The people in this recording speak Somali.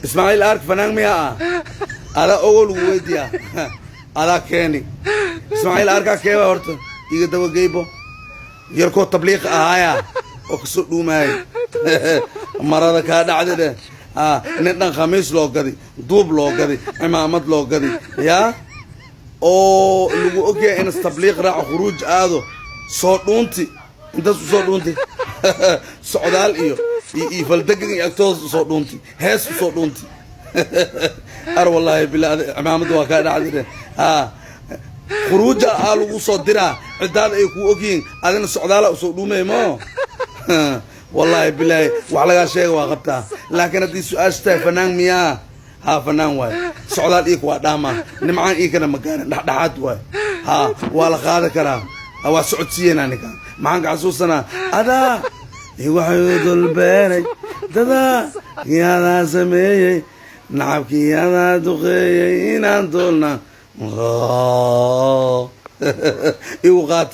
اسماعيل ارك فنان ميا على اول ويديا على كيني اسماعيل ارك كيف هرت يجي دو جيبو يركو تبليغ اهايا وكسو دوماي مرada ka dhacday nin khamiis loo gaday duub loo gaday imaamad loo gaday ya oo lagu ogyahay in tabliiq raac khuruuj aado soo dhuunti inta soo dhuunti socdaal iyo faldagan iyo agtoos soo dhuunti hees soo dhuunti ar wallahi billaah imaamad waa ka dhacday khuruuj aa lagu soo diraa cidaad ay ku ogyihiin adina socdaal soo dhuumeeymo والله بالله وعلى شيء وقبتها لكن هذه سؤال فنان مياه ها فنان واي سعودال إيك واداما نمعان إيك أنا مكان دحات واي ها ولا خاذ كلام هو سعود سينا نكا معك عصوصنا هذا يوحيد البارج هذا يا ذا سمي نعبك يا ذا دقي إن أنتولنا يوقات